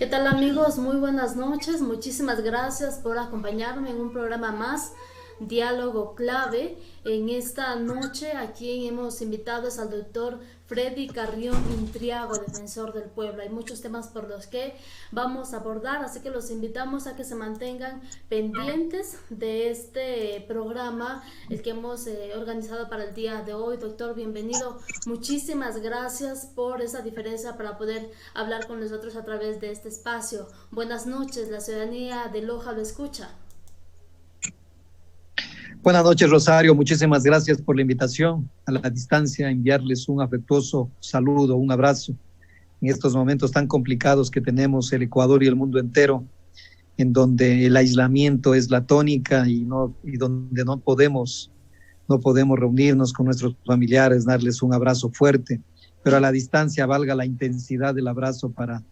¿Qué tal amigos? Muy buenas noches. Muchísimas gracias por acompañarme en un programa más, Diálogo Clave. En esta noche a quien hemos invitado es al doctor Freddy Carrión Intriago, defensor del pueblo. Hay muchos temas por los que vamos a abordar, así que los invitamos a que se mantengan pendientes de este programa, el que hemos organizado para el día de hoy. Doctor, bienvenido. Muchísimas gracias por esa diferencia para poder hablar con nosotros a través de este espacio. Buenas noches, la ciudadanía de Loja lo escucha. Buenas noches, Rosario. Muchísimas gracias por la invitación. A la distancia, enviarles un afectuoso saludo, un abrazo en estos momentos tan complicados que tenemos el Ecuador y el mundo entero, en donde el aislamiento es la tónica y donde no podemos reunirnos con nuestros familiares, darles un abrazo fuerte, pero a la distancia valga la intensidad del abrazo para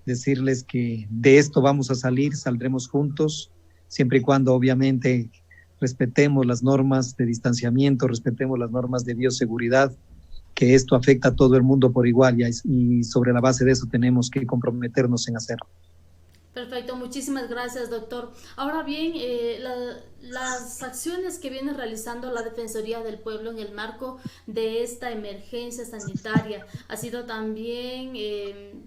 decirles que de esto vamos a salir, saldremos juntos, siempre y cuando obviamente respetemos las normas de distanciamiento, respetemos las normas de bioseguridad, que esto afecta a todo el mundo por igual y sobre la base de eso tenemos que comprometernos en hacerlo. Perfecto, muchísimas gracias, doctor. Ahora bien, las acciones que viene realizando la Defensoría del Pueblo en el marco de esta emergencia sanitaria ha sido también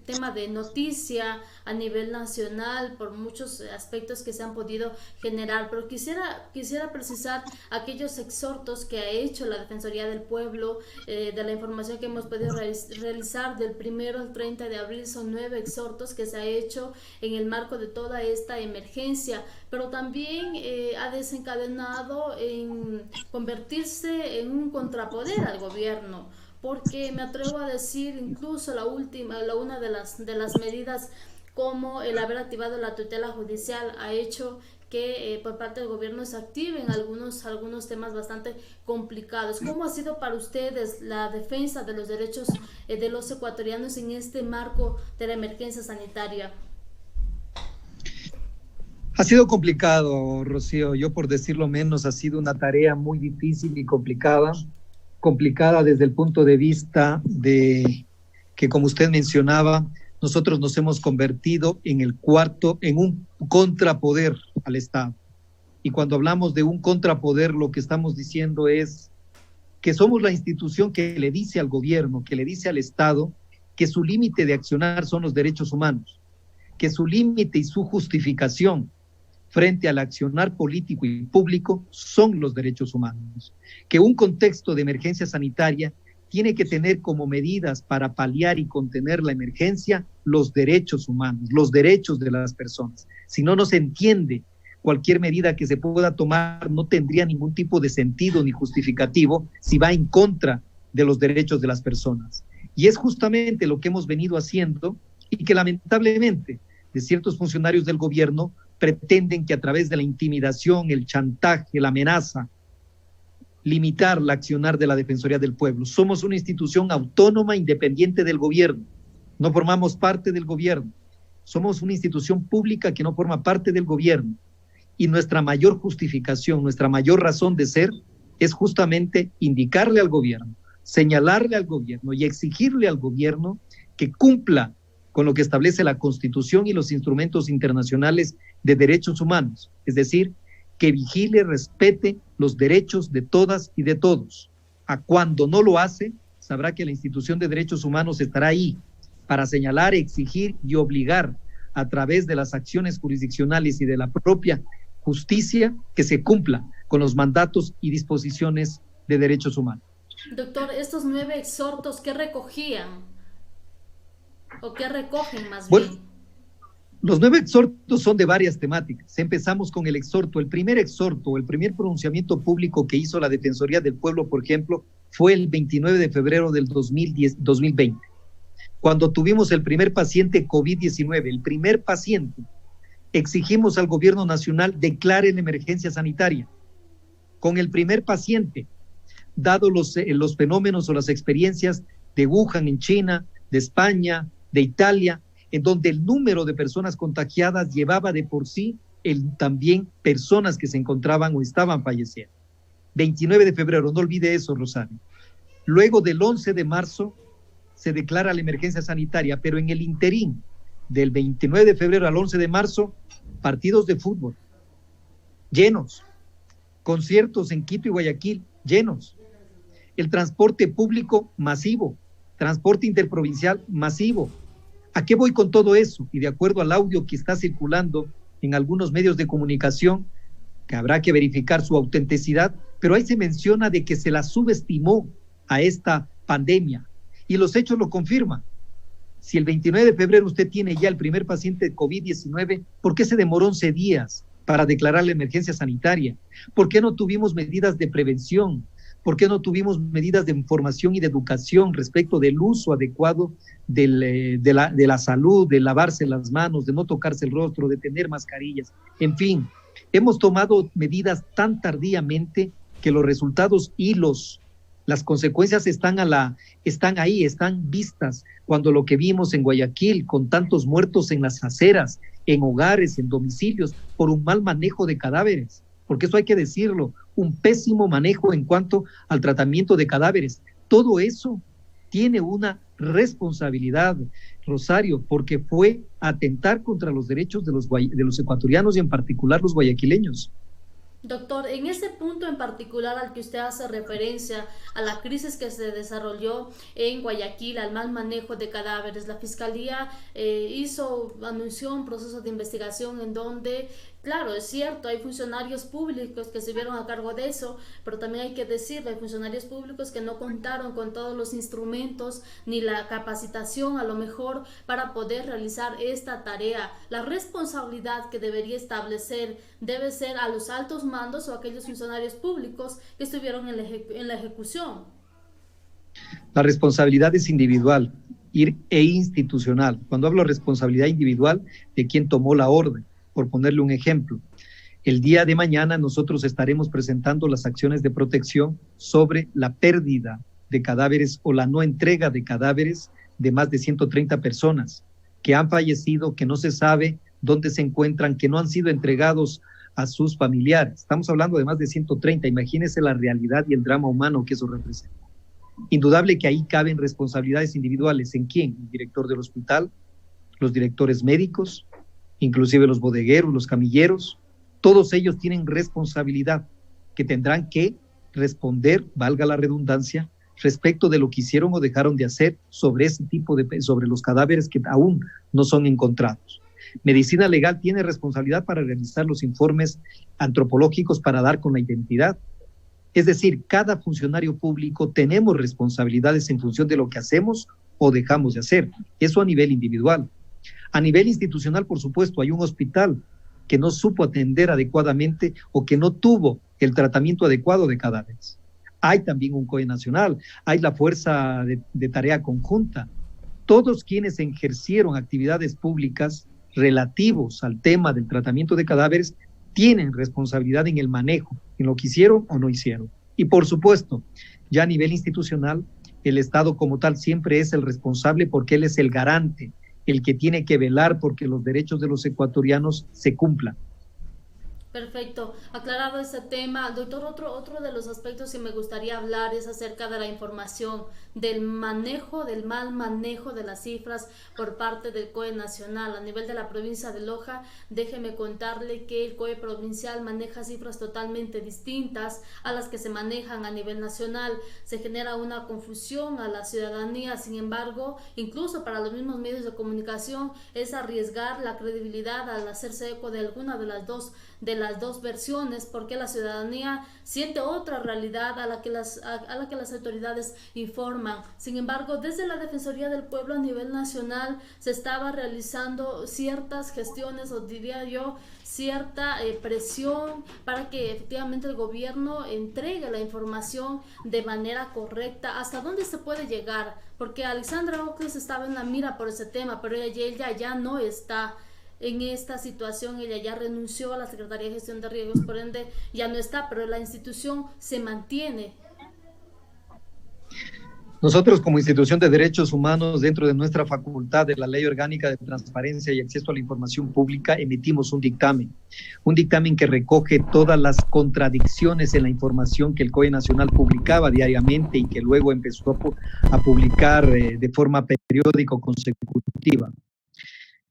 tema de noticia a nivel nacional por muchos aspectos que se han podido generar, pero quisiera precisar aquellos exhortos que ha hecho la Defensoría del Pueblo, de la información que hemos podido realizar del 1 al 30 de abril. Son 9 exhortos que se ha hecho en el marco de toda esta emergencia, pero también ha desencadenado en convertirse en un contrapoder al gobierno, porque me atrevo a decir incluso una de las medidas, como el haber activado la tutela judicial, ha hecho que por parte del gobierno se activen algunos temas bastante complicados. ¿Cómo ha sido para ustedes la defensa de los derechos de los ecuatorianos en este marco de la emergencia sanitaria? Ha sido complicado, Rocío. Yo, por decirlo menos, ha sido una tarea muy difícil y complicada desde el punto de vista de que, como usted mencionaba, nosotros nos hemos convertido en un contrapoder al Estado. Y cuando hablamos de un contrapoder, lo que estamos diciendo es que somos la institución que le dice al gobierno, que le dice al Estado, que su límite de accionar son los derechos humanos, que su límite y su justificación frente al accionar político y público son los derechos humanos, que un contexto de emergencia sanitaria tiene que tener como medidas para paliar y contener la emergencia los derechos humanos, los derechos de las personas. Si no, no se entiende. Cualquier medida que se pueda tomar no tendría ningún tipo de sentido ni justificativo si va en contra de los derechos de las personas. Y es justamente lo que hemos venido haciendo y que lamentablemente de ciertos funcionarios del gobierno pretenden que a través de la intimidación, el chantaje, la amenaza, limitar el accionar de la Defensoría del Pueblo. Somos una institución autónoma, independiente del gobierno. No formamos parte del gobierno. Somos una institución pública que no forma parte del gobierno. Y nuestra mayor justificación, nuestra mayor razón de ser es justamente indicarle al gobierno, señalarle al gobierno y exigirle al gobierno que cumpla con lo que establece la Constitución y los instrumentos internacionales de derechos humanos, es decir, que vigile, respete los derechos de todas y de todos. A cuando no lo hace, sabrá que la institución de derechos humanos estará ahí para señalar, exigir y obligar a través de las acciones jurisdiccionales y de la propia justicia que se cumpla con los mandatos y disposiciones de derechos humanos. Doctor, estos 9 exhortos, ¿qué recogían? ¿O qué recogen más bueno, bien? Los 9 exhortos son de varias temáticas. Empezamos con el exhorto. El primer pronunciamiento público que hizo la Defensoría del Pueblo, por ejemplo, fue el 29 de febrero del 2020, cuando tuvimos el primer paciente COVID-19, el primer paciente. Exigimos al gobierno nacional declare la emergencia sanitaria. Con el primer paciente, dado los fenómenos o las experiencias de Wuhan en China, de España, de Italia, en donde el número de personas contagiadas llevaba de por sí también personas que se encontraban o estaban falleciendo. 29 de febrero, no olvide eso, Rosario. Luego del 11 de marzo se declara la emergencia sanitaria, pero en el interín del 29 de febrero al 11 de marzo, partidos de fútbol llenos, conciertos en Quito y Guayaquil llenos, el transporte público masivo, transporte interprovincial masivo. ¿A qué voy con todo eso? Y de acuerdo al audio que está circulando en algunos medios de comunicación, que habrá que verificar su autenticidad, pero ahí se menciona de que se la subestimó a esta pandemia y los hechos lo confirman. Si el 29 de febrero usted tiene ya el primer paciente de COVID-19, ¿por qué se demoró 11 días para declarar la emergencia sanitaria? ¿Por qué no tuvimos medidas de prevención? ¿Por qué no tuvimos medidas de información y de educación respecto del uso adecuado de la salud, de lavarse las manos, de no tocarse el rostro, de tener mascarillas? En fin, hemos tomado medidas tan tardíamente que los resultados y las consecuencias están ahí, están vistas, cuando lo que vimos en Guayaquil, con tantos muertos en las aceras, en hogares, en domicilios, por un mal manejo de cadáveres, porque eso hay que decirlo, un pésimo manejo en cuanto al tratamiento de cadáveres. Todo eso tiene una responsabilidad, Rosario, porque fue atentar contra los derechos de los ecuatorianos y en particular los guayaquileños. Doctor, en ese punto en particular al que usted hace referencia, a la crisis que se desarrolló en Guayaquil, al mal manejo de cadáveres, la Fiscalía anunció un proceso de investigación en donde, claro, es cierto, hay funcionarios públicos que se vieron a cargo de eso, pero también hay que decirlo, hay funcionarios públicos que no contaron con todos los instrumentos ni la capacitación a lo mejor para poder realizar esta tarea. La responsabilidad que debería establecer debe ser a los altos mandos o a aquellos funcionarios públicos que estuvieron en la ejecución. La responsabilidad es individual e institucional. Cuando hablo de responsabilidad individual, de quien tomó la orden. Por ponerle un ejemplo, el día de mañana nosotros estaremos presentando las acciones de protección sobre la pérdida de cadáveres o la no entrega de cadáveres de más de 130 personas que han fallecido, que no se sabe dónde se encuentran, que no han sido entregados a sus familiares. Estamos hablando de más de 130, imagínense la realidad y el drama humano que eso representa. Indudable que ahí caben responsabilidades individuales. ¿En quién? El director del hospital, los directores médicos, inclusive los bodegueros, los camilleros, todos ellos tienen responsabilidad que tendrán que responder, valga la redundancia, respecto de lo que hicieron o dejaron de hacer sobre sobre los cadáveres que aún no son encontrados. Medicina Legal tiene responsabilidad para realizar los informes antropológicos para dar con la identidad. Es decir, cada funcionario público tenemos responsabilidades en función de lo que hacemos o dejamos de hacer. Eso a nivel individual. A nivel institucional, por supuesto, hay un hospital que no supo atender adecuadamente o que no tuvo el tratamiento adecuado de cadáveres. Hay también un COE nacional, hay la fuerza de tarea conjunta. Todos quienes ejercieron actividades públicas relativos al tema del tratamiento de cadáveres tienen responsabilidad en el manejo, en lo que hicieron o no hicieron. Y por supuesto, ya a nivel institucional, el Estado como tal siempre es el responsable porque él es el garante, el que tiene que velar porque los derechos de los ecuatorianos se cumplan. Perfecto, aclarado ese tema. Doctor, otro de los aspectos que me gustaría hablar es acerca de la información, del mal manejo de las cifras por parte del COE nacional. A nivel de la provincia de Loja, déjeme contarle que el COE provincial maneja cifras totalmente distintas a las que se manejan a nivel nacional. Se genera una confusión a la ciudadanía, sin embargo, incluso para los mismos medios de comunicación, es arriesgar la credibilidad al hacerse eco de alguna de las dos versiones, porque la ciudadanía siente otra realidad a la que las autoridades informan. Sin embargo, desde la Defensoría del Pueblo a nivel nacional se estaba realizando ciertas gestiones, o diría yo, cierta presión para que efectivamente el gobierno entregue la información de manera correcta. ¿Hasta dónde se puede llegar? Porque Alexandra Ocles estaba en la mira por ese tema, pero ella ya no está en esta situación. Ella ya renunció a la Secretaría de Gestión de Riesgos, por ende ya no está, pero la institución se mantiene. Nosotros como institución de derechos humanos, dentro de nuestra facultad de la Ley Orgánica de Transparencia y Acceso a la Información Pública, emitimos un dictamen que recoge todas las contradicciones en la información que el COE Nacional publicaba diariamente y que luego empezó a publicar de forma periódica o consecutiva.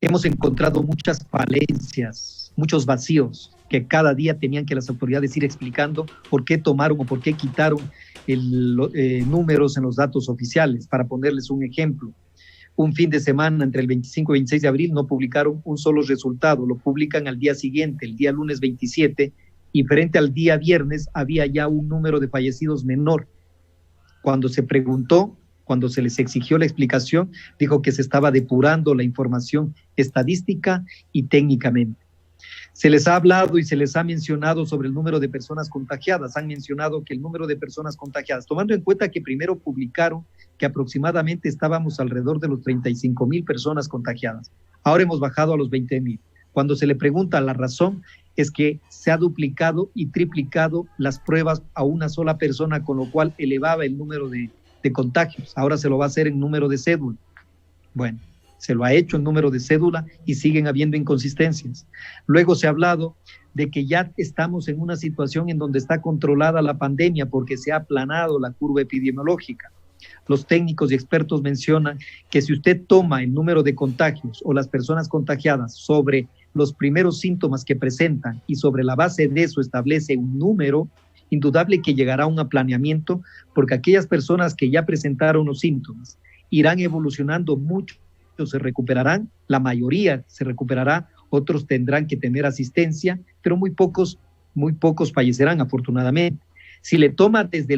Hemos encontrado muchas falencias, muchos vacíos que cada día tenían que las autoridades ir explicando por qué tomaron o por qué quitaron números en los datos oficiales. Para ponerles un ejemplo, un fin de semana entre el 25 y 26 de abril no publicaron un solo resultado, lo publican al día siguiente, el día lunes 27, y frente al día viernes había ya un número de fallecidos menor. Cuando se preguntó, cuando se les exigió la explicación, dijo que se estaba depurando la información estadística y técnicamente. Se les ha hablado y se les ha mencionado sobre el número de personas contagiadas. Han mencionado que el número de personas contagiadas, tomando en cuenta que primero publicaron que aproximadamente estábamos alrededor de los 35,000 personas contagiadas. Ahora hemos bajado a los 20,000. Cuando se le pregunta la razón, es que se ha duplicado y triplicado las pruebas a una sola persona, con lo cual elevaba el número de contagios. Ahora se lo va a hacer en número de cédula. Bueno, se lo ha hecho en número de cédula y siguen habiendo inconsistencias. Luego se ha hablado de que ya estamos en una situación en donde está controlada la pandemia porque se ha aplanado la curva epidemiológica. Los técnicos y expertos mencionan que si usted toma el número de contagios o las personas contagiadas sobre los primeros síntomas que presentan y sobre la base de eso establece un número, indudable que llegará a un aplaneamiento, porque aquellas personas que ya presentaron los síntomas irán evolucionando mucho, se recuperarán, la mayoría se recuperará, otros tendrán que tener asistencia, pero muy pocos fallecerán, afortunadamente. Si le toma desde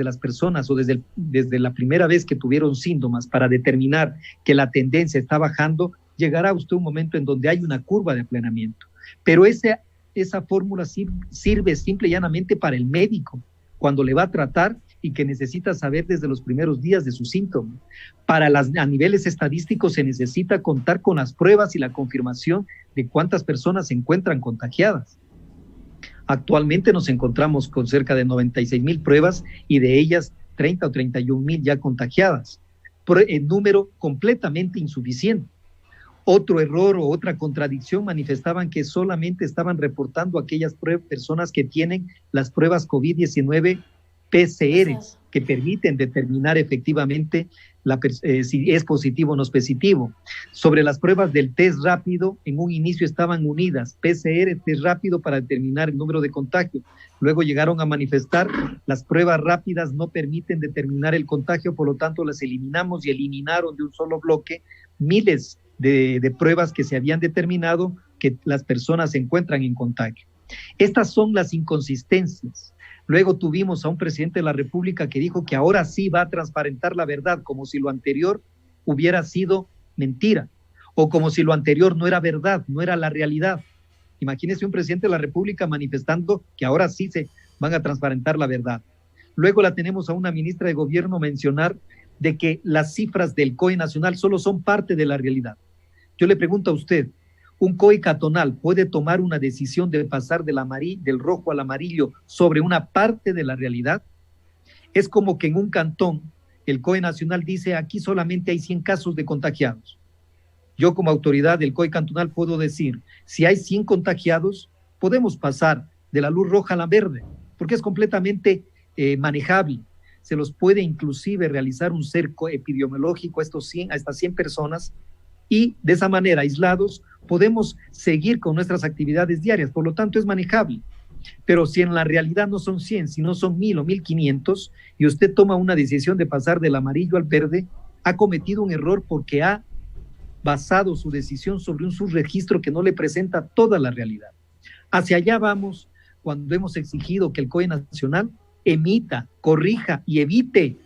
las personas o desde la primera vez que tuvieron síntomas para determinar que la tendencia está bajando, llegará usted a un momento en donde hay una curva de aplanamiento. Pero esa fórmula sirve simple y llanamente para el médico, cuando le va a tratar y que necesita saber desde los primeros días de sus síntomas. A niveles estadísticos se necesita contar con las pruebas y la confirmación de cuántas personas se encuentran contagiadas. Actualmente nos encontramos con cerca de 96,000 pruebas y de ellas 30 o 31,000 ya contagiadas, el número completamente insuficiente. Otro error o otra contradicción, manifestaban que solamente estaban reportando aquellas personas que tienen las pruebas COVID-19 PCR, que permiten determinar efectivamente si es positivo o no es positivo. Sobre las pruebas del test rápido, en un inicio estaban unidas, PCR, test rápido para determinar el número de contagios. Luego llegaron a manifestar, las pruebas rápidas no permiten determinar el contagio, por lo tanto las eliminamos y eliminaron de un solo bloque miles de pruebas que se habían determinado que las personas se encuentran en contagio. Estas son las inconsistencias. Luego tuvimos a un presidente de la República que dijo que ahora sí va a transparentar la verdad, como si lo anterior hubiera sido mentira, o como si lo anterior no era verdad, no era la realidad. Imagínese un presidente de la República manifestando que ahora sí se van a transparentar la verdad. Luego la tenemos a una ministra de Gobierno mencionar de que las cifras del COE nacional solo son parte de la realidad. Yo le pregunto a usted, ¿un COE cantonal puede tomar una decisión de pasar del rojo al amarillo sobre una parte de la realidad? Es como que en un cantón el COE nacional dice aquí solamente hay 100 casos de contagiados. Yo como autoridad del COE cantonal puedo decir, si hay 100 contagiados, podemos pasar de la luz roja a la verde, porque es completamente manejable. Se los puede inclusive realizar un cerco epidemiológico a estas 100 personas y de esa manera, aislados, podemos seguir con nuestras actividades diarias. Por lo tanto, es manejable. Pero si en la realidad no son 100, sino son 1,000 o 1,500, y usted toma una decisión de pasar del amarillo al verde, ha cometido un error porque ha basado su decisión sobre un subregistro que no le presenta toda la realidad. Hacia allá vamos cuando hemos exigido que el COE nacional emita, corrija y evite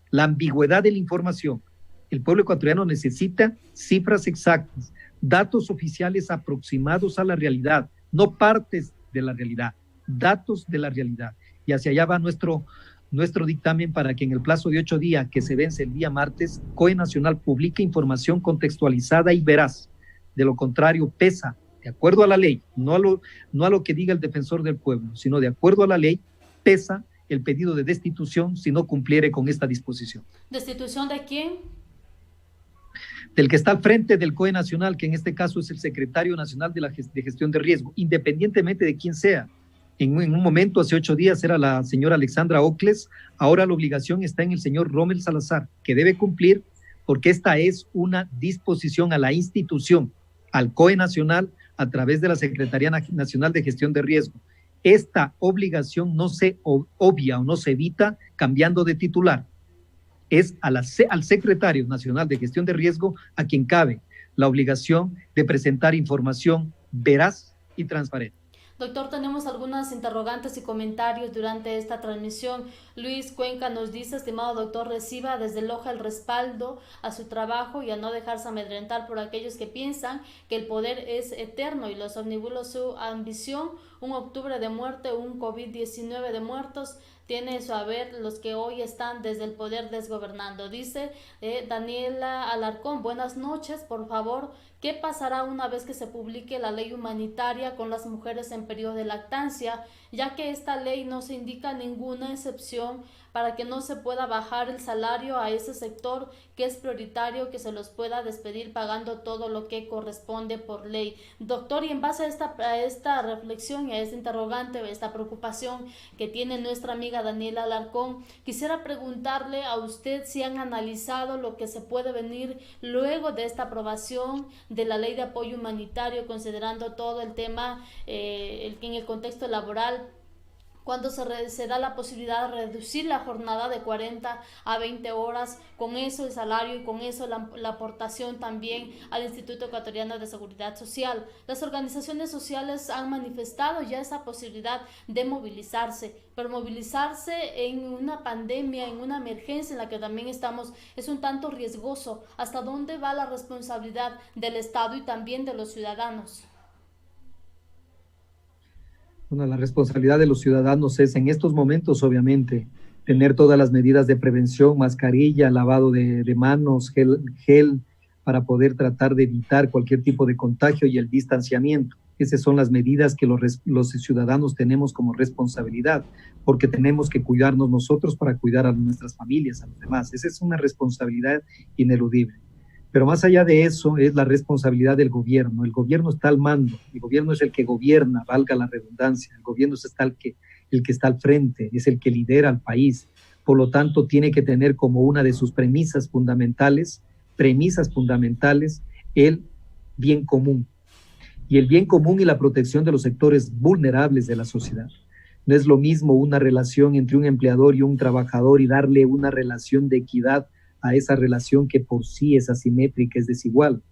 la ambigüedad de la información. El pueblo ecuatoriano necesita cifras exactas, datos oficiales aproximados a la realidad, no partes de la realidad, datos de la realidad. Y hacia allá va nuestro dictamen para que en el plazo de 8 días, que se vence el día martes, COE Nacional publique información contextualizada y veraz. De lo contrario, pesa, de acuerdo a la ley, no a lo que diga el defensor del pueblo, sino de acuerdo a la ley, pesa el pedido de destitución si no cumpliere con esta disposición. ¿Destitución de quién? Del que está al frente del COE nacional, que en este caso es el secretario nacional de gestión de riesgo, independientemente de quién sea. En un momento, hace 8 días, era la señora Alexandra Ocles, ahora la obligación está en el señor Rommel Salazar, que debe cumplir porque esta es una disposición a la institución. al COE nacional a través de la Secretaría Nacional de Gestión de Riesgo. Esta obligación no se obvia o no se evita cambiando de titular. Es al Secretario Nacional de Gestión de Riesgo a quien cabe la obligación de presentar información veraz y transparente. Doctor, tenemos algunas interrogantes y comentarios durante esta transmisión. Luis Cuenca nos dice: estimado doctor, reciba desde Loja el respaldo a su trabajo y a no dejarse amedrentar por aquellos que piensan que el poder es eterno y los omnibula su ambición. Un octubre de muerte, un COVID-19 de muertos, tiene eso a ver los que hoy están desde el poder desgobernando. Dice Daniela Alarcón: buenas noches, por favor, ¿qué pasará una vez que se publique la ley humanitaria con las mujeres en periodo de lactancia, ya que esta ley no se indica ninguna excepción para que no se pueda bajar el salario a ese sector que es prioritario, que se los pueda despedir pagando todo lo que corresponde por ley? Doctor, y en base a esta reflexión y a esta interrogante, a esta preocupación que tiene nuestra amiga Daniela Alarcón, quisiera preguntarle a usted si han analizado lo que se puede venir luego de esta aprobación de la ley de apoyo humanitario, considerando todo el tema en el contexto laboral, cuando se da la posibilidad de reducir la jornada de 40 a 20 horas, con eso el salario y con eso la aportación también al Instituto Ecuatoriano de Seguridad Social. Las organizaciones sociales han manifestado ya esa posibilidad de movilizarse, pero movilizarse en una pandemia, en una emergencia en la que también estamos, es un tanto riesgoso. ¿Hasta dónde va la responsabilidad del Estado y también de los ciudadanos? Bueno, la responsabilidad de los ciudadanos es en estos momentos, obviamente, tener todas las medidas de prevención, mascarilla, lavado de manos, gel, para poder tratar de evitar cualquier tipo de contagio y el distanciamiento. Esas son las medidas que los ciudadanos tenemos como responsabilidad, porque tenemos que cuidarnos nosotros para cuidar a nuestras familias, a los demás. Esa es una responsabilidad ineludible. Pero más allá de eso es la responsabilidad del gobierno. El gobierno está al mando, el gobierno es el que gobierna, valga la redundancia, el gobierno es el que está al frente, es el que lidera al país. Por lo tanto, tiene que tener como una de sus premisas fundamentales, el bien común. Y el bien común y la protección de los sectores vulnerables de la sociedad. No es lo mismo una relación entre un empleador y un trabajador y darle una relación de equidad a esa relación que por sí es asimétrica, es desigual.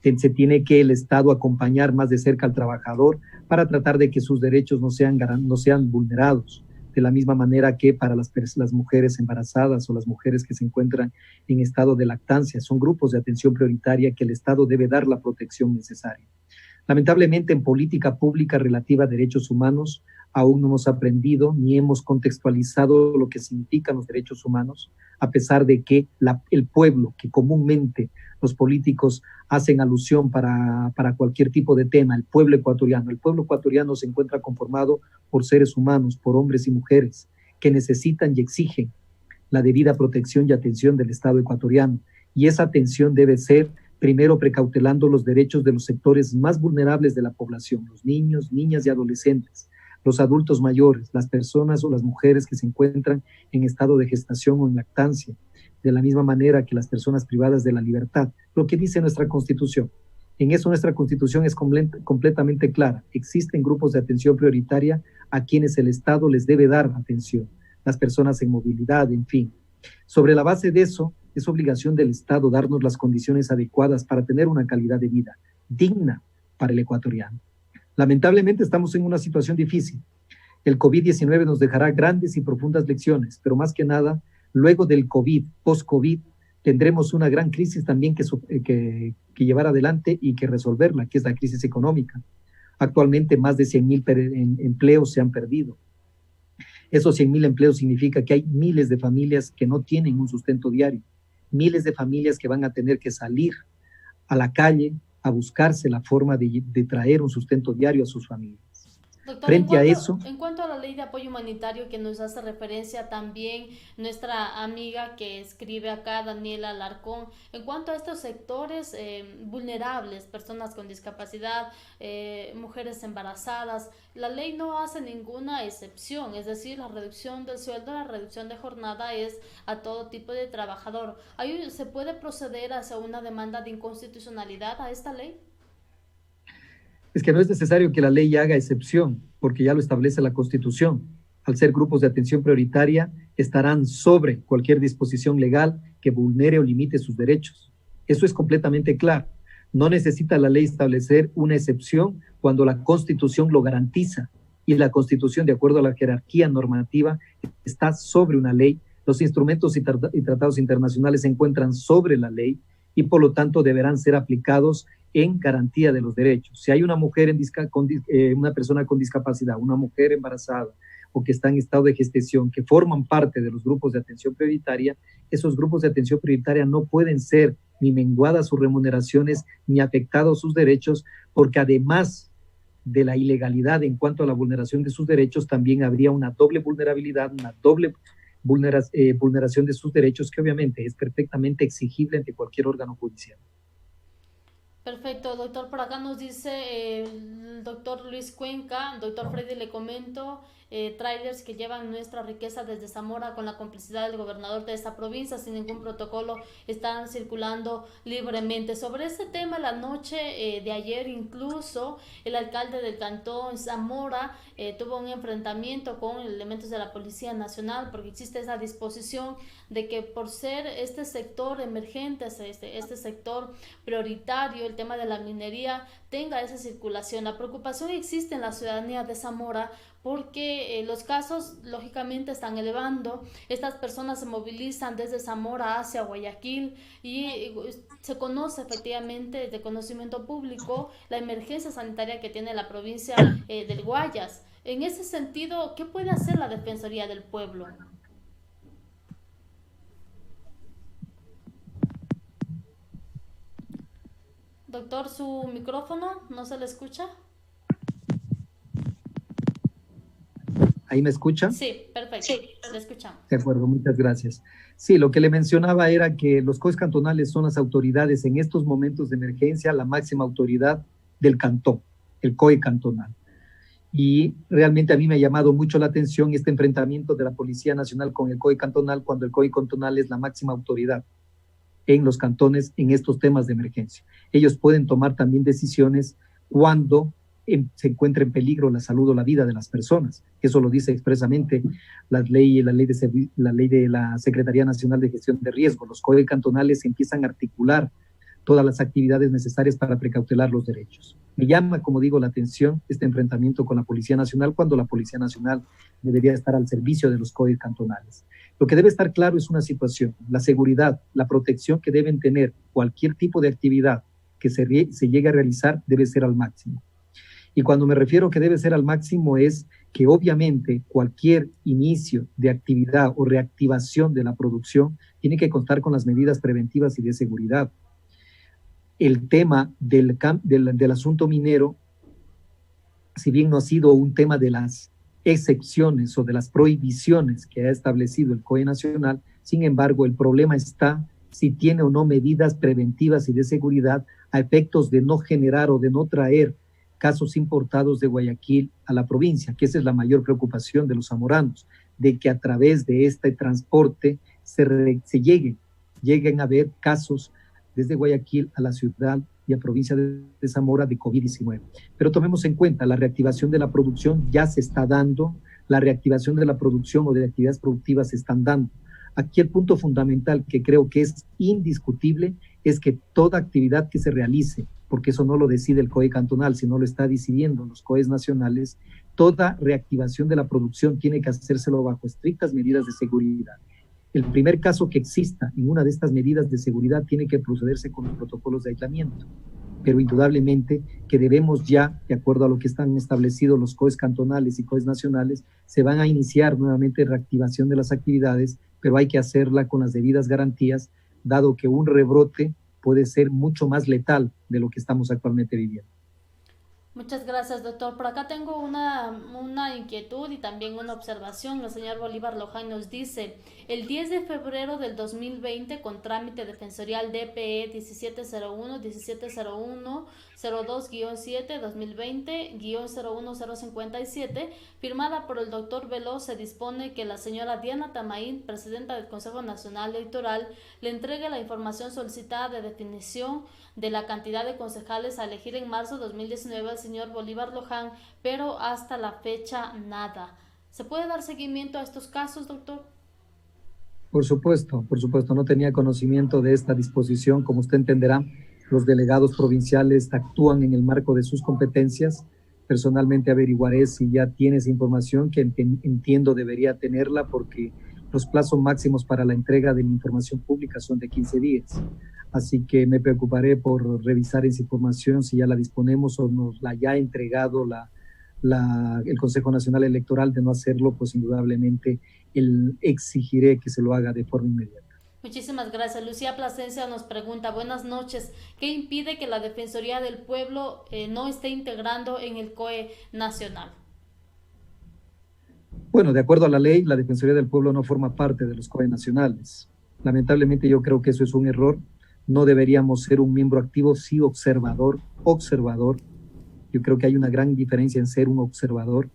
Se tiene que el Estado acompañar más de cerca al trabajador para tratar de que sus derechos no sean vulnerados, de la misma manera que para las mujeres embarazadas o las mujeres que se encuentran en estado de lactancia. Son grupos de atención prioritaria que el Estado debe dar la protección necesaria. Lamentablemente, en política pública relativa a derechos humanos, aún no hemos aprendido ni hemos contextualizado lo que significan los derechos humanos, a pesar de que el pueblo, que comúnmente los políticos hacen alusión para cualquier tipo de tema, el pueblo ecuatoriano se encuentra conformado por seres humanos, por hombres y mujeres, que necesitan y exigen la debida protección y atención del Estado ecuatoriano. Y esa atención debe ser primero precautelando los derechos de los sectores más vulnerables de la población, los niños, niñas y adolescentes, los adultos mayores, las personas o las mujeres que se encuentran en estado de gestación o en lactancia, de la misma manera que las personas privadas de la libertad, lo que dice nuestra Constitución. En eso nuestra Constitución es completamente clara. Existen grupos de atención prioritaria a quienes el Estado les debe dar atención, las personas en movilidad, en fin. Sobre la base de eso, es obligación del Estado darnos las condiciones adecuadas para tener una calidad de vida digna para el ecuatoriano. Lamentablemente estamos en una situación difícil. El COVID-19 nos dejará grandes y profundas lecciones, pero más que nada, luego del COVID, post-COVID, tendremos una gran crisis también que llevar adelante y que resolverla, que es la crisis económica. Actualmente más de 100,000 empleos se han perdido. Esos 100,000 empleos significa que hay miles de familias que no tienen un sustento diario, miles de familias que van a tener que salir a la calle a buscarse la forma de traer un sustento diario a sus familias. Doctor, Frente a eso, en cuanto a la ley de apoyo humanitario que nos hace referencia también nuestra amiga que escribe acá, Daniela Alarcón, en cuanto a estos sectores vulnerables, personas con discapacidad, mujeres embarazadas, la ley no hace ninguna excepción, es decir, la reducción del sueldo, la reducción de jornada es a todo tipo de trabajador. ¿Se puede proceder hacia una demanda de inconstitucionalidad a esta ley? Es que no es necesario que la ley haga excepción, porque ya lo establece la Constitución. Al ser grupos de atención prioritaria, estarán sobre cualquier disposición legal que vulnere o limite sus derechos. Eso es completamente claro. No necesita la ley establecer una excepción cuando la Constitución lo garantiza. Y la Constitución, de acuerdo a la jerarquía normativa, está sobre una ley. Los instrumentos y tratados internacionales se encuentran sobre la ley y por lo tanto deberán ser aplicados en garantía de los derechos. Si hay una mujer una persona con discapacidad, una mujer embarazada o que está en estado de gestación, que forman parte de los grupos de atención prioritaria, esos grupos de atención prioritaria no pueden ser ni menguadas sus remuneraciones ni afectados sus derechos, porque además de la ilegalidad en cuanto a la vulneración de sus derechos, también habría una doble vulnerabilidad, una doble vulneración de sus derechos, que obviamente es perfectamente exigible ante cualquier órgano judicial. Perfecto, doctor. Por acá nos dice el doctor Luis Cuenca, doctor Freddy, le comento, trailers que llevan nuestra riqueza desde Zamora con la complicidad del gobernador de esta provincia, sin ningún protocolo, están circulando libremente. Sobre este tema, la noche de ayer incluso el alcalde del cantón Zamora tuvo un enfrentamiento con elementos de la Policía Nacional, porque existe esa disposición de que por ser este sector emergente, este sector prioritario, el tema de la minería, tenga esa circulación. La preocupación existe en la ciudadanía de Zamora porque los casos lógicamente están elevando. Estas personas se movilizan desde Zamora hacia Guayaquil y se conoce efectivamente de conocimiento público la emergencia sanitaria que tiene la provincia del Guayas. En ese sentido, ¿qué puede hacer la Defensoría del Pueblo? Doctor, su micrófono no se le escucha. ¿Ahí me escucha? Sí, perfecto, sí. Le escuchamos. De acuerdo, muchas gracias. Sí, lo que le mencionaba era que los COEs cantonales son las autoridades en estos momentos de emergencia, la máxima autoridad del cantón, el COE cantonal. Y realmente a mí me ha llamado mucho la atención este enfrentamiento de la Policía Nacional con el COE cantonal, cuando el COE cantonal es la máxima autoridad en los cantones en estos temas de emergencia. Ellos pueden tomar también decisiones cuando se encuentra en peligro la salud o la vida de las personas. Eso lo dice expresamente la ley de la Secretaría Nacional de Gestión de Riesgo. Los COE cantonales empiezan a articular todas las actividades necesarias para precautelar los derechos. Me llama, como digo, la atención este enfrentamiento con la Policía Nacional, cuando la Policía Nacional debería estar al servicio de los COE cantonales. Lo que debe estar claro es una situación: la seguridad, la protección que deben tener cualquier tipo de actividad que se llegue a realizar debe ser al máximo. Y cuando me refiero que debe ser al máximo es que obviamente cualquier inicio de actividad o reactivación de la producción tiene que contar con las medidas preventivas y de seguridad. El tema del asunto minero, si bien no ha sido un tema de las excepciones o de las prohibiciones que ha establecido el COE nacional, sin embargo, el problema está si tiene o no medidas preventivas y de seguridad a efectos de no generar o de no traer casos importados de Guayaquil a la provincia, que esa es la mayor preocupación de los zamoranos, de que a través de este transporte lleguen a haber casos desde Guayaquil a la ciudad y a provincia de Zamora de COVID-19. Pero tomemos en cuenta, la reactivación de la producción ya se está dando, la reactivación de la producción o de actividades productivas se están dando. Aquí el punto fundamental que creo que es indiscutible es que toda actividad que se realice, porque eso no lo decide el COE cantonal, sino lo está decidiendo los COEs nacionales, toda reactivación de la producción tiene que hacérselo bajo estrictas medidas de seguridad. El primer caso que exista en una de estas medidas de seguridad tiene que procederse con los protocolos de aislamiento, pero indudablemente que debemos ya, de acuerdo a lo que están establecidos los COEs cantonales y COEs nacionales, se van a iniciar nuevamente reactivación de las actividades, pero hay que hacerla con las debidas garantías, dado que un rebrote puede ser mucho más letal de lo que estamos actualmente viviendo. Muchas gracias, doctor. Por acá tengo una inquietud y también una observación. El señor Bolívar Loján nos dice: el 10 de febrero del 2020, con trámite defensorial DPE 1701-02-7, firmada por el doctor Veloz, se dispone que la señora Diana Tamaín, presidenta del Consejo Nacional Electoral, le entregue la información solicitada de definición de la cantidad de concejales a elegir en marzo de 2019 señor Bolívar Loján, pero hasta la fecha nada. ¿Se puede dar seguimiento a estos casos, doctor? Por supuesto, no tenía conocimiento de esta disposición. Como usted entenderá, los delegados provinciales actúan en el marco de sus competencias. Personalmente averiguaré si ya tienes información, que entiendo debería tenerla, porque los plazos máximos para la entrega de la información pública son de 15 días. Así que me preocuparé por revisar esa información, si ya la disponemos o nos la ya ha entregado el Consejo Nacional Electoral. De no hacerlo, pues indudablemente exigiré que se lo haga de forma inmediata. Muchísimas gracias. Lucía Plasencia nos pregunta, buenas noches, ¿qué impide que la Defensoría del Pueblo no esté integrando en el COE nacional? Bueno, de acuerdo a la ley, la Defensoría del Pueblo no forma parte de los COE nacionales. Lamentablemente yo creo que eso es un error. No deberíamos ser un miembro activo, sí observador. Yo creo que hay una gran diferencia en ser un observador,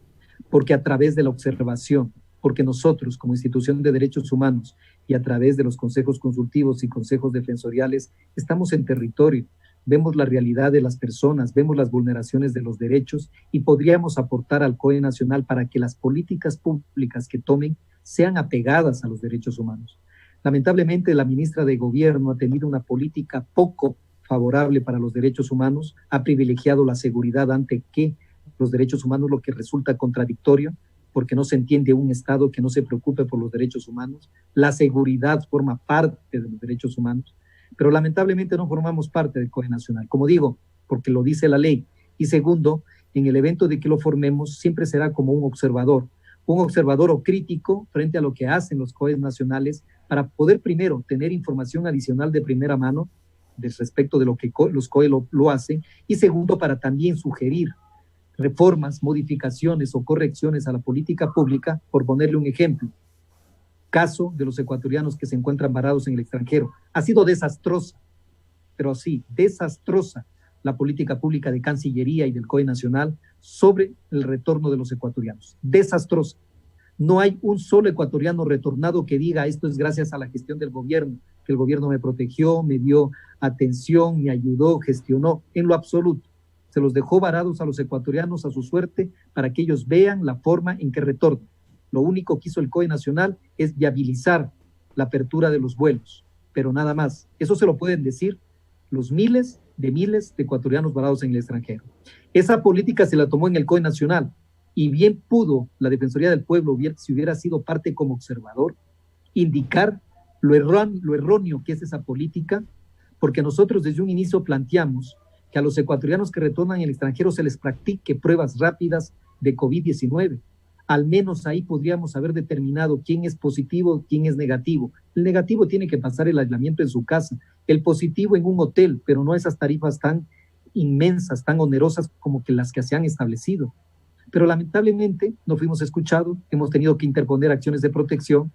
porque a través de la observación, porque nosotros como institución de derechos humanos y a través de los consejos consultivos y consejos defensoriales estamos en territorio, vemos la realidad de las personas, vemos las vulneraciones de los derechos y podríamos aportar al COE nacional para que las políticas públicas que tomen sean apegadas a los derechos humanos. Lamentablemente, la ministra de Gobierno ha tenido una política poco favorable para los derechos humanos, ha privilegiado la seguridad ante que los derechos humanos, lo que resulta contradictorio, porque no se entiende un Estado que no se preocupe por los derechos humanos. La seguridad forma parte de los derechos humanos, pero lamentablemente no formamos parte del COE nacional, como digo, porque lo dice la ley. Y segundo, en el evento de que lo formemos, siempre será como un observador o crítico frente a lo que hacen los COE nacionales, para poder primero tener información adicional de primera mano respecto de lo que los COE lo hacen, y segundo, para también sugerir reformas, modificaciones o correcciones a la política pública. Por ponerle un ejemplo, caso de los ecuatorianos que se encuentran varados en el extranjero. Ha sido desastrosa, pero sí, desastrosa la política pública de Cancillería y del COE nacional sobre el retorno de los ecuatorianos. Desastrosa. No hay un solo ecuatoriano retornado que diga esto es gracias a la gestión del gobierno, que el gobierno me protegió, me dio atención, me ayudó, gestionó. En lo absoluto. Se los dejó varados a los ecuatorianos a su suerte para que ellos vean la forma en que retornan. Lo único que hizo el COE nacional es viabilizar la apertura de los vuelos, pero nada más. Eso se lo pueden decir los miles de ecuatorianos varados en el extranjero. Esa política se la tomó en el COE nacional, y bien pudo la Defensoría del Pueblo, si hubiera sido parte como observador, indicar lo erróneo que es esa política, porque nosotros desde un inicio planteamos que a los ecuatorianos que retornan al extranjero se les practique pruebas rápidas de COVID-19. Al menos ahí podríamos haber determinado quién es positivo, quién es negativo. El negativo tiene que pasar el aislamiento en su casa, el positivo en un hotel, pero no esas tarifas tan inmensas, tan onerosas como que las que se han establecido. Pero lamentablemente no fuimos escuchados, hemos tenido que interponer acciones de protección.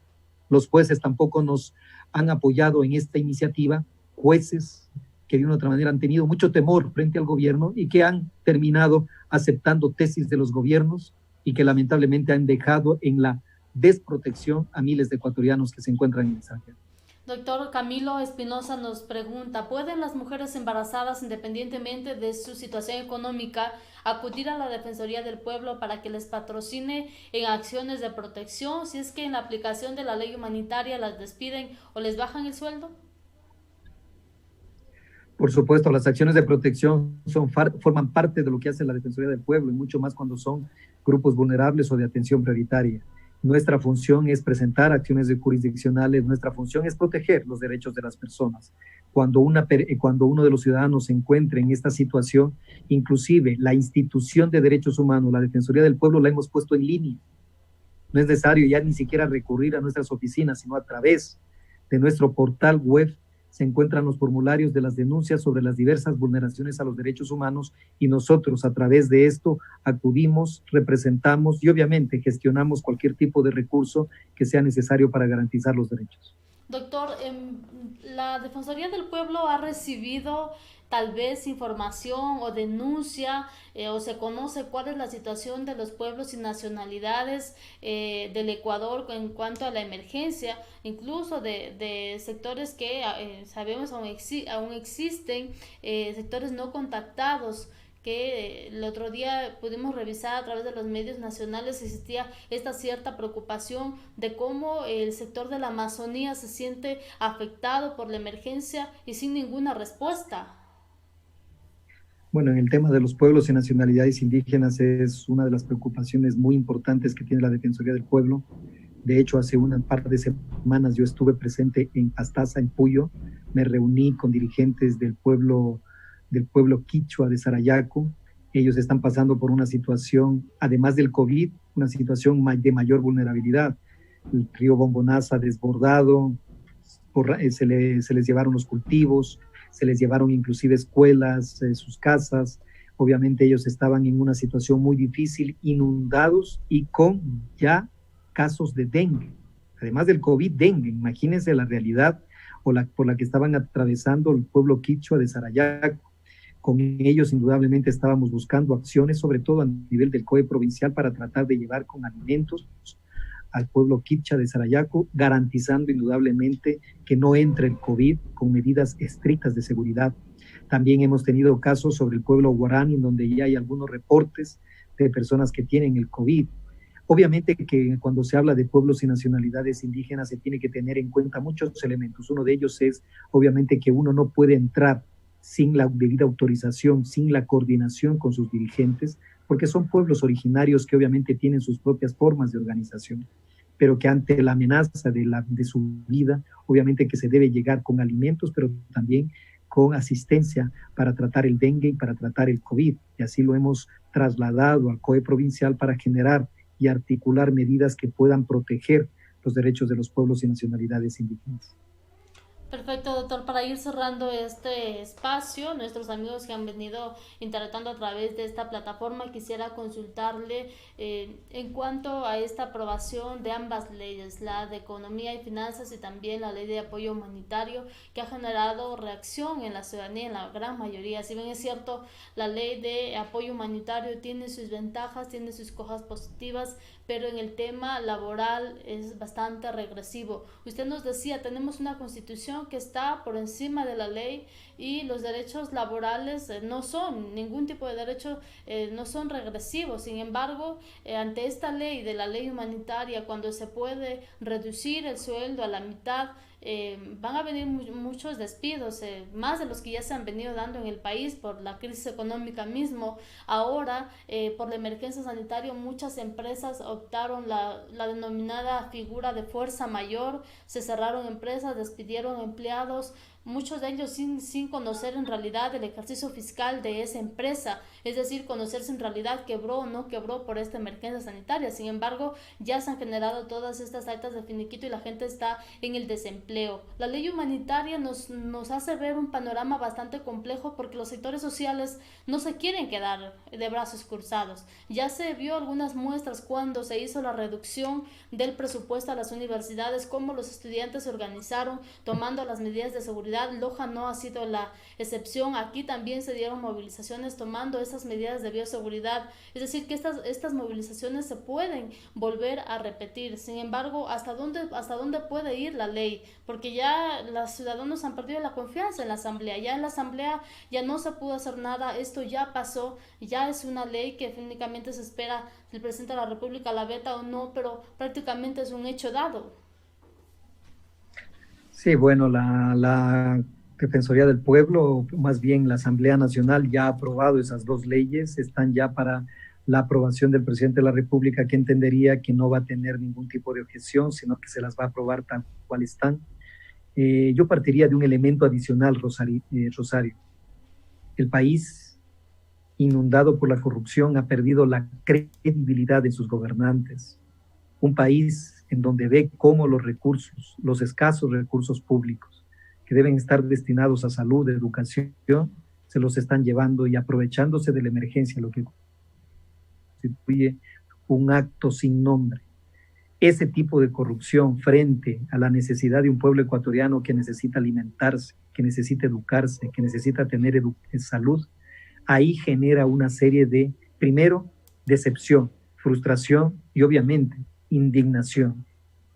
Los jueces tampoco nos han apoyado en esta iniciativa, jueces que de una u otra manera han tenido mucho temor frente al gobierno y que han terminado aceptando tesis de los gobiernos y que lamentablemente han dejado en la desprotección a miles de ecuatorianos que se encuentran en el extranjero. Doctor Camilo Espinosa nos pregunta, ¿pueden las mujeres embarazadas, independientemente de su situación económica, acudir a la Defensoría del Pueblo para que les patrocine en acciones de protección si es que en la aplicación de la ley humanitaria las despiden o les bajan el sueldo? Por supuesto, las acciones de protección forman parte de lo que hace la Defensoría del Pueblo, y mucho más cuando son grupos vulnerables o de atención prioritaria. Nuestra función es presentar acciones jurisdiccionales, nuestra función es proteger los derechos de las personas. Cuando uno de los ciudadanos se encuentre en esta situación, inclusive la institución de derechos humanos, la Defensoría del Pueblo, la hemos puesto en línea. No es necesario ya ni siquiera recurrir a nuestras oficinas, sino a través de nuestro portal web se encuentran los formularios de las denuncias sobre las diversas vulneraciones a los derechos humanos, y nosotros a través de esto acudimos, representamos y obviamente gestionamos cualquier tipo de recurso que sea necesario para garantizar los derechos. Doctor, la Defensoría del Pueblo ha recibido tal vez información o denuncia o se conoce cuál es la situación de los pueblos y nacionalidades del Ecuador en cuanto a la emergencia, incluso de sectores que sabemos aún existen, sectores no contactados que el otro día pudimos revisar a través de los medios nacionales, existía esta cierta preocupación de cómo el sector de la Amazonía se siente afectado por la emergencia y sin ninguna respuesta. Bueno, en el tema de los pueblos y nacionalidades indígenas es una de las preocupaciones muy importantes que tiene la Defensoría del Pueblo. De hecho, hace un par de semanas yo estuve presente en Pastaza, en Puyo. Me reuní con dirigentes del pueblo quichua de Sarayaco. Ellos están pasando por una situación, además del COVID, una situación de mayor vulnerabilidad. El río Bombonaza desbordado, se les llevaron los cultivos, se les llevaron inclusive escuelas, sus casas. Obviamente ellos estaban en una situación muy difícil, inundados y con ya casos de dengue. Además del COVID, dengue. Imagínense la realidad por la que estaban atravesando el pueblo quichua de Sarayaco. Con ellos indudablemente estábamos buscando acciones, sobre todo a nivel del COE provincial, para tratar de llevar con alimentos al pueblo quichua de Sarayaco, garantizando indudablemente que no entre el COVID con medidas estrictas de seguridad. También hemos tenido casos sobre el pueblo guaraní, en donde ya hay algunos reportes de personas que tienen el COVID. Obviamente que cuando se habla de pueblos y nacionalidades indígenas se tiene que tener en cuenta muchos elementos. Uno de ellos es, obviamente, que uno no puede entrar sin la debida autorización, sin la coordinación con sus dirigentes, porque son pueblos originarios que obviamente tienen sus propias formas de organización, pero que ante la amenaza de su vida, obviamente que se debe llegar con alimentos, pero también con asistencia para tratar el dengue y para tratar el COVID. Y así lo hemos trasladado al COE provincial para generar y articular medidas que puedan proteger los derechos de los pueblos y nacionalidades indígenas. Perfecto, doctor. Para ir cerrando este espacio, nuestros amigos que han venido interactuando a través de esta plataforma, quisiera consultarle en cuanto a esta aprobación de ambas leyes, la de economía y finanzas y también la ley de apoyo humanitario, que ha generado reacción en la ciudadanía, en la gran mayoría. Si bien es cierto, la ley de apoyo humanitario tiene sus ventajas, tiene sus cosas positivas, pero en el tema laboral es bastante regresivo. Usted nos decía, tenemos una constitución que está por encima de la ley y los derechos laborales no son, ningún tipo de derecho no son regresivos. Sin embargo, ante esta ley de la ley humanitaria, cuando se puede reducir el sueldo a la mitad, van a venir muchos despidos, más de los que ya se han venido dando en el país por la crisis económica mismo. Ahora, por la emergencia sanitaria, muchas empresas optaron la denominada figura de fuerza mayor, se cerraron empresas, despidieron empleados, muchos de ellos sin conocer en realidad el ejercicio fiscal de esa empresa, es decir, conocer si en realidad quebró o no quebró por esta emergencia sanitaria. Sin embargo, ya se han generado todas estas actas de finiquito y la gente está en el desempleo. La ley humanitaria nos hace ver un panorama bastante complejo, porque los sectores sociales no se quieren quedar de brazos cruzados. Ya se vio algunas muestras cuando se hizo la reducción del presupuesto a las universidades, cómo los estudiantes se organizaron tomando las medidas de seguridad. Loja no ha sido la excepción. Aquí también se dieron movilizaciones tomando esas medidas de bioseguridad. Es decir, que estas movilizaciones se pueden volver a repetir. Sin embargo, ¿hasta dónde puede ir la ley? Porque ya los ciudadanos han perdido la confianza en la Asamblea. Ya en la Asamblea ya no se pudo hacer nada. Esto ya pasó. Ya es una ley que técnicamente se espera si el presidente de la República la veta o no, pero prácticamente es un hecho dado. Sí, bueno, la Defensoría del Pueblo, más bien la Asamblea Nacional, ya ha aprobado esas dos leyes, están ya para la aprobación del presidente de la República, que entendería que no va a tener ningún tipo de objeción, sino que se las va a aprobar tal cual están. Yo partiría de un elemento adicional, Rosario. El país, inundado por la corrupción, ha perdido la credibilidad de sus gobernantes. Un país en donde ve cómo los escasos recursos públicos que deben estar destinados a salud, educación, se los están llevando y aprovechándose de la emergencia, lo que constituye un acto sin nombre. Ese tipo de corrupción frente a la necesidad de un pueblo ecuatoriano que necesita alimentarse, que necesita educarse, que necesita tener salud, ahí genera una serie de, primero, decepción, frustración y obviamente indignación,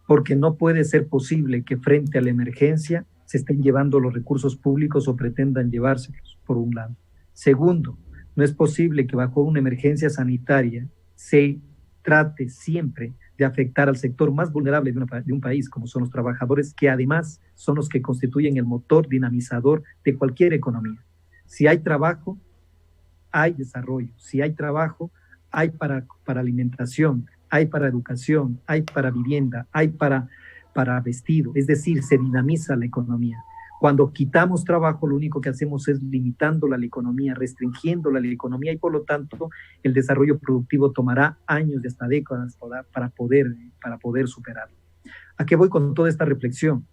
porque no puede ser posible que frente a la emergencia se estén llevando los recursos públicos o pretendan llevárselos, por un lado. Segundo, No es posible que bajo una emergencia sanitaria se trate siempre de afectar al sector más vulnerable de un país, como son los trabajadores, que además son los que constituyen el motor dinamizador de cualquier economía. Si hay trabajo, hay desarrollo. Si hay trabajo, hay para alimentación, hay para educación, hay para vivienda, hay para vestido. Es decir, se dinamiza la economía. Cuando quitamos trabajo, lo único que hacemos es limitándola a la economía, restringiéndola a la economía y por lo tanto el desarrollo productivo tomará años y hasta décadas para poder superarlo. ¿A qué voy con toda esta reflexión?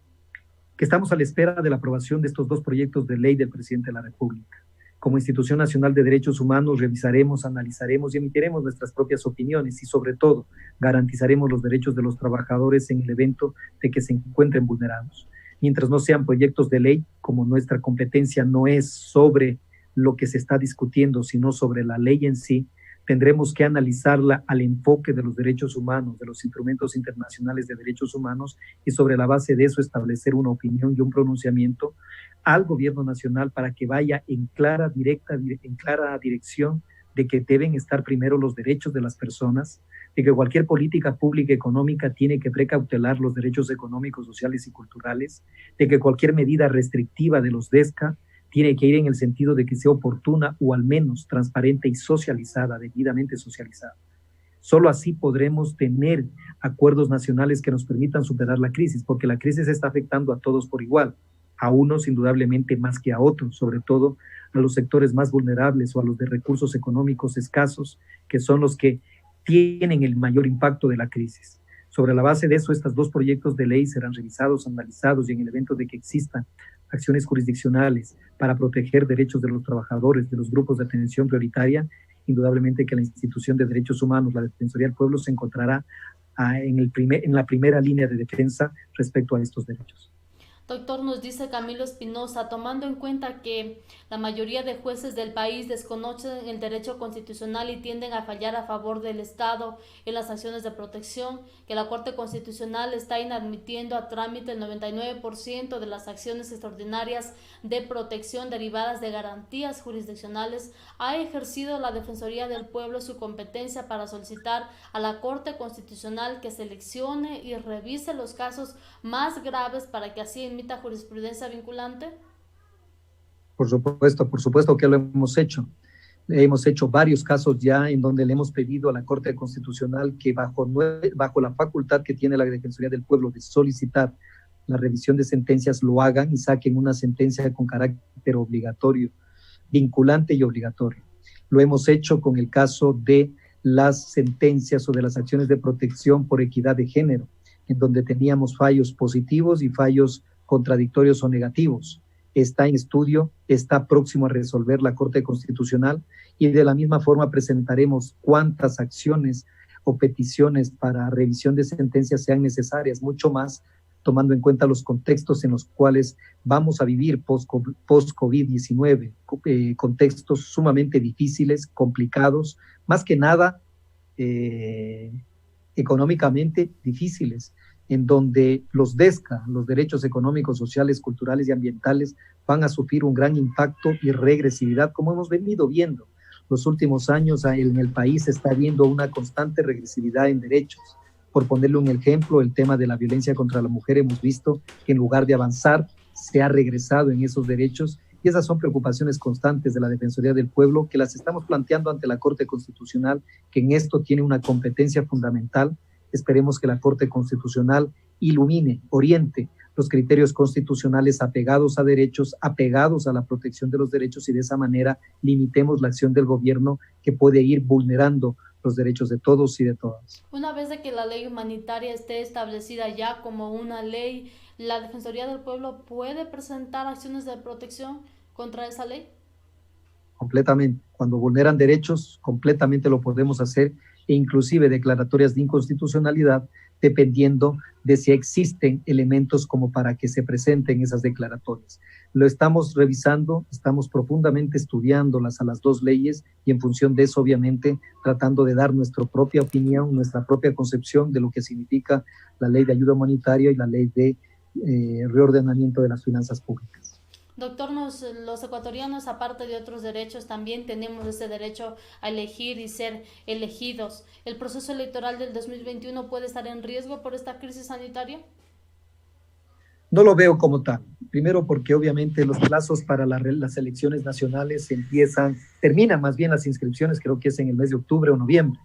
Que estamos a la espera de la aprobación de estos dos proyectos de ley del presidente de la República. Como Institución Nacional de Derechos Humanos revisaremos, analizaremos y emitiremos nuestras propias opiniones y sobre todo garantizaremos los derechos de los trabajadores en el evento de que se encuentren vulnerados. Mientras no sean proyectos de ley, como nuestra competencia no es sobre lo que se está discutiendo, sino sobre la ley en sí, tendremos que analizarla al enfoque de los derechos humanos, de los instrumentos internacionales de derechos humanos y sobre la base de eso establecer una opinión y un pronunciamiento al gobierno nacional para que vaya en clara dirección de que deben estar primero los derechos de las personas, de que cualquier política pública económica tiene que precautelar los derechos económicos, sociales y culturales, de que cualquier medida restrictiva de los DESCA tiene que ir en el sentido de que sea oportuna o al menos transparente y socializada, debidamente socializada. Solo así podremos tener acuerdos nacionales que nos permitan superar la crisis, porque la crisis está afectando a todos por igual, a unos indudablemente más que a otros, sobre todo a los sectores más vulnerables o a los de recursos económicos escasos, que son los que tienen el mayor impacto de la crisis. Sobre la base de eso, estos dos proyectos de ley serán revisados, analizados y en el evento de que existan acciones jurisdiccionales para proteger derechos de los trabajadores, de los grupos de atención prioritaria, indudablemente que la institución de derechos humanos, la Defensoría del Pueblo, se encontrará en la primera línea de defensa respecto a estos derechos. Doctor, nos dice Camilo Espinosa, tomando en cuenta que la mayoría de jueces del país desconocen el derecho constitucional y tienden a fallar a favor del Estado en las acciones de protección, que la Corte Constitucional está inadmitiendo a trámite el 99% de las acciones extraordinarias de protección derivadas de garantías jurisdiccionales, ¿ha ejercido la Defensoría del Pueblo su competencia para solicitar a la Corte Constitucional que seleccione y revise los casos más graves para que así emita jurisprudencia vinculante? Por supuesto que lo hemos hecho. Hemos hecho varios casos ya en donde le hemos pedido a la Corte Constitucional que bajo la facultad que tiene la Defensoría del Pueblo de solicitar la revisión de sentencias lo hagan y saquen una sentencia con carácter obligatorio, vinculante y obligatorio. Lo hemos hecho con el caso de las sentencias o de las acciones de protección por equidad de género, en donde teníamos fallos positivos y fallos contradictorios o negativos. Está en estudio, está próximo a resolver la Corte Constitucional y de la misma forma presentaremos cuantas acciones o peticiones para revisión de sentencias sean necesarias, mucho más tomando en cuenta los contextos en los cuales vamos a vivir post-COVID-19, contextos sumamente difíciles, complicados, más que nada económicamente difíciles, en donde los DESCA, los derechos económicos, sociales, culturales y ambientales, van a sufrir un gran impacto y regresividad, como hemos venido viendo. Los últimos años en el país está habiendo una constante regresividad en derechos. Por ponerle un ejemplo, el tema de la violencia contra la mujer, hemos visto que en lugar de avanzar, se ha regresado en esos derechos, y esas son preocupaciones constantes de la Defensoría del Pueblo, que las estamos planteando ante la Corte Constitucional, que en esto tiene una competencia fundamental. Esperemos que la Corte Constitucional ilumine, oriente los criterios constitucionales apegados a derechos, apegados a la protección de los derechos, y de esa manera limitemos la acción del gobierno que puede ir vulnerando los derechos de todos y de todas. Una vez de que la ley humanitaria esté establecida ya como una ley, ¿la Defensoría del Pueblo puede presentar acciones de protección contra esa ley? Completamente. Cuando vulneran derechos, completamente lo podemos hacer, e inclusive declaratorias de inconstitucionalidad, dependiendo de si existen elementos como para que se presenten esas declaratorias. Lo estamos revisando, estamos profundamente estudiándolas a las dos leyes y en función de eso, obviamente, tratando de dar nuestra propia opinión, nuestra propia concepción de lo que significa la ley de ayuda humanitaria y la ley de reordenamiento de las finanzas públicas. Doctor, los ecuatorianos, aparte de otros derechos, también tenemos ese derecho a elegir y ser elegidos. ¿El proceso electoral del 2021 puede estar en riesgo por esta crisis sanitaria? No lo veo como tal. Primero porque obviamente los plazos para las elecciones nacionales terminan más bien las inscripciones, creo que es en el mes de octubre o noviembre,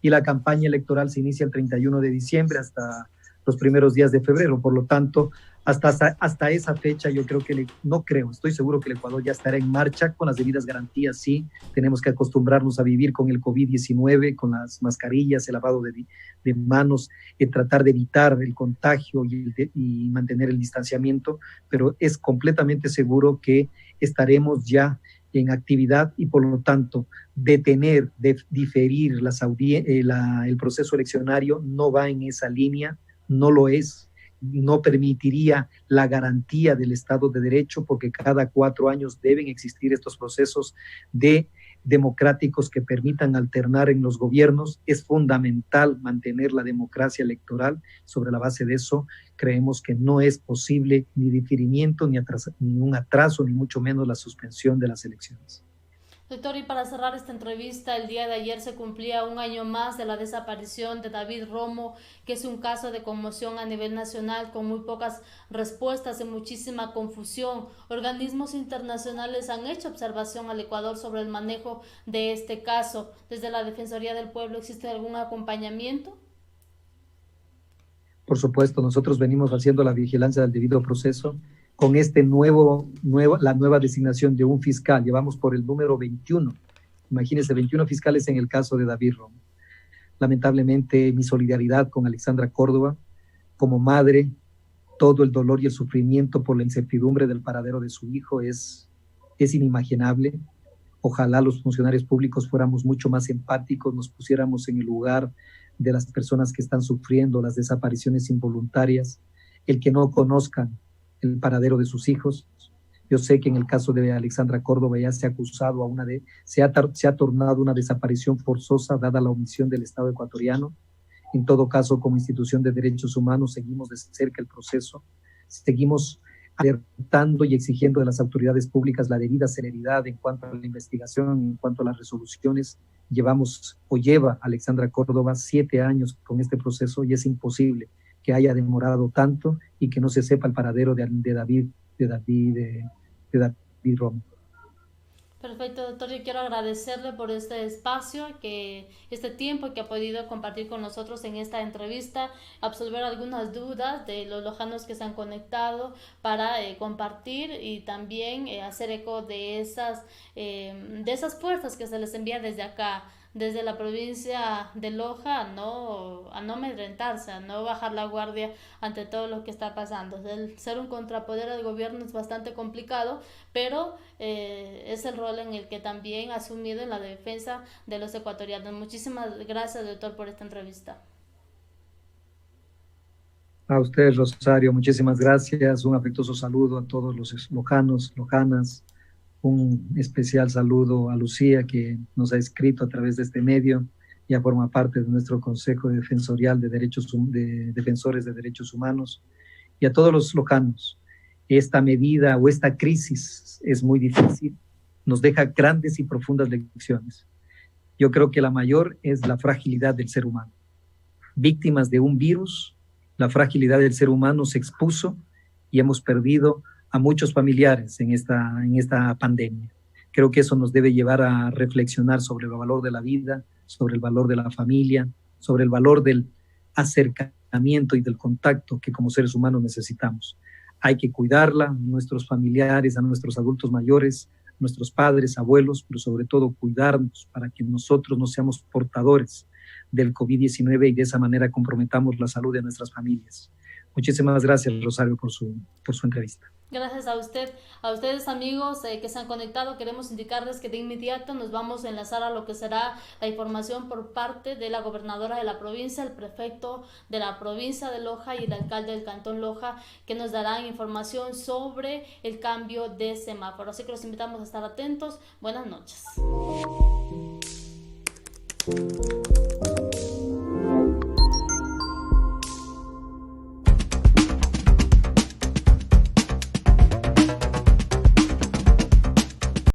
y la campaña electoral se inicia el 31 de diciembre hasta los primeros días de febrero. Por lo tanto, hasta esa fecha yo creo que, no creo, estoy seguro que el Ecuador ya estará en marcha con las debidas garantías. Sí, tenemos que acostumbrarnos a vivir con el COVID-19, con las mascarillas, el lavado de manos, tratar de evitar el contagio y mantener el distanciamiento, pero es completamente seguro que estaremos ya en actividad y por lo tanto diferir el proceso eleccionario no va en esa línea, no lo es, no permitiría la garantía del Estado de Derecho, porque cada 4 años deben existir estos procesos democráticos que permitan alternar en los gobiernos. Es fundamental mantener la democracia electoral. Sobre la base de eso, creemos que no es posible ni diferimiento, ni un atraso, ni mucho menos la suspensión de las elecciones. Doctor, y para cerrar esta entrevista, el día de ayer se cumplía un año más de la desaparición de David Romo, que es un caso de conmoción a nivel nacional con muy pocas respuestas y muchísima confusión. Organismos internacionales han hecho observación al Ecuador sobre el manejo de este caso. Desde la Defensoría del Pueblo, ¿existe algún acompañamiento? Por supuesto, nosotros venimos haciendo la vigilancia del debido proceso con la nueva designación de un fiscal. Llevamos por el número 21. Imagínense, 21 fiscales en el caso de David Romo. Lamentablemente, mi solidaridad con Alexandra Córdoba, como madre, todo el dolor y el sufrimiento por la incertidumbre del paradero de su hijo es inimaginable. Ojalá los funcionarios públicos fuéramos mucho más empáticos, nos pusiéramos en el lugar de las personas que están sufriendo las desapariciones involuntarias, el que no conozcan el paradero de sus hijos. Yo sé que en el caso de Alexandra Córdoba ya se ha acusado se ha tornado una desaparición forzosa dada la omisión del Estado ecuatoriano. En todo caso, como institución de derechos humanos, seguimos de cerca el proceso, seguimos alertando y exigiendo de las autoridades públicas la debida celeridad en cuanto a la investigación, en cuanto a las resoluciones. Lleva Alexandra Córdoba 7 años con este proceso y es imposible que haya demorado tanto y que no se sepa el paradero de David Romo. Perfecto, doctor. Yo quiero agradecerle por este espacio, este tiempo que ha podido compartir con nosotros en esta entrevista, absolver algunas dudas de los lojanos que se han conectado para compartir y también hacer eco de esas fuerzas que se les envía desde acá, desde la provincia de Loja, a no amedrentarse, a no bajar la guardia ante todo lo que está pasando. El ser un contrapoder al gobierno es bastante complicado, pero es el rol en el que también ha asumido en la defensa de los ecuatorianos. Muchísimas gracias, doctor, por esta entrevista. A usted, Rosario, muchísimas gracias. Un afectuoso saludo a todos los lojanos, lojanas. Un especial saludo a Lucía, que nos ha escrito a través de este medio, ya forma parte de nuestro Consejo Defensorial de Defensores de Derechos Humanos, y a todos los lojanos. Esta medida o esta crisis es muy difícil, nos deja grandes y profundas lecciones. Yo creo que la mayor es la fragilidad del ser humano. Víctimas de un virus, la fragilidad del ser humano se expuso y hemos perdido a muchos familiares en esta pandemia. Creo que eso nos debe llevar a reflexionar sobre el valor de la vida, sobre el valor de la familia, sobre el valor del acercamiento y del contacto que como seres humanos necesitamos. Hay que cuidarla, a nuestros familiares, a nuestros adultos mayores, a nuestros padres, abuelos, pero sobre todo cuidarnos para que nosotros no seamos portadores del COVID-19 y de esa manera comprometamos la salud de nuestras familias. Muchísimas gracias, Rosario, por su entrevista. Gracias a ustedes amigos que se han conectado. Queremos indicarles que de inmediato nos vamos a enlazar a lo que será la información por parte de la gobernadora de la provincia, el prefecto de la provincia de Loja y el alcalde del cantón Loja, que nos darán información sobre el cambio de semáforo. Así que los invitamos a estar atentos. Buenas noches.